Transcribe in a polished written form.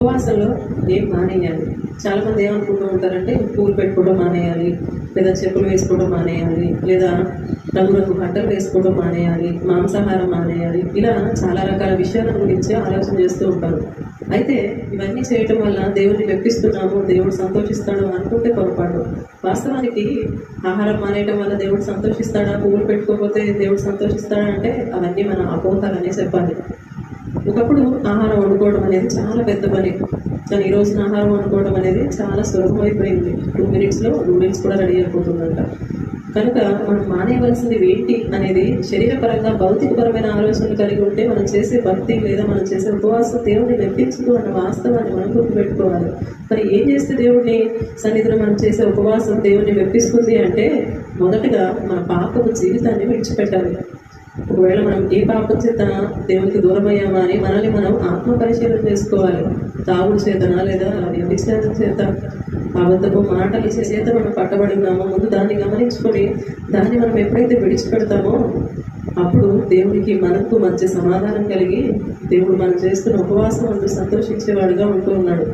ఉపవాసంలో ఏం మానేయాలి? చాలామంది ఏమనుకుంటూ ఉంటారంటే పూలు పెట్టుకోవడం మానేయాలి, లేదా చెప్పులు వేసుకోవడం మానేయాలి, లేదా రంగురంగు బట్టలు వేసుకోవడం మానేయాలి, మాంసాహారం మానేయాలి, ఇలా చాలా రకాల విషయాల గురించి ఆలోచన చేస్తూ ఉంటారు. అయితే ఇవన్నీ చేయటం వల్ల దేవుడిని మెప్పిస్తున్నాము, దేవుడు సంతోషిస్తాడు అనుకుంటే పొరపాటు. వాస్తవానికి ఆహారం మానేయటం వల్ల దేవుడు సంతోషిస్తాడా, పువ్వులు పెట్టుకోకపోతే దేవుడు సంతోషిస్తాడా అంటే అవన్నీ మన అపోహలనే చెప్పాలి. ఒకప్పుడు ఆహారం వండుకోవడం అనేది చాలా పెద్ద పని, కానీ ఈ రోజున ఆహారం వండుకోవడం అనేది చాలా సులభమైపోయింది. 2 minutesలో నూడిల్స్ కూడా రెడీ అయిపోతుందంట. కనుక మనం మానేయవలసింది ఏంటి అనేది శరీరపరంగా భౌతికపరమైన ఆలోచనలు కలిగి ఉంటే మనం చేసే భక్తి లేదా మనం చేసే ఉపవాసం దేవుడిని మెప్పించదు అన్న వాస్తవాన్ని మనం గుర్తుపెట్టుకోవాలి. మరి ఏం చేస్తే దేవుడిని సన్నిధిలో మనం చేసే ఉపవాసం దేవుడిని మెప్పిస్తుంది అంటే, మొదటగా మన పాపపు జీవితాన్ని విడిచిపెట్టాలి. ఒకవేళ మనం ఏ పాపం చేత దేవునికి దూరం అయ్యామా అని మనల్ని మనం ఆత్మ పరిశీలన చేసుకోవాలి. తాగుడు చేతనా, లేదా వ్యభిచారం చేత, అబద్ధపు మాటల చేత మనం పట్టబడి ఉన్నామో ముందు దాన్ని గమనించుకొని దాన్ని మనం ఎప్పుడైతే విడిచిపెడతామో అప్పుడు దేవునికి మనకు మంచి సమాధానం కలిగి దేవుడు మనం చేస్తున్న ఉపవాసం అందు సంతోషించేవాడుగా ఉంటూ ఉన్నాడు.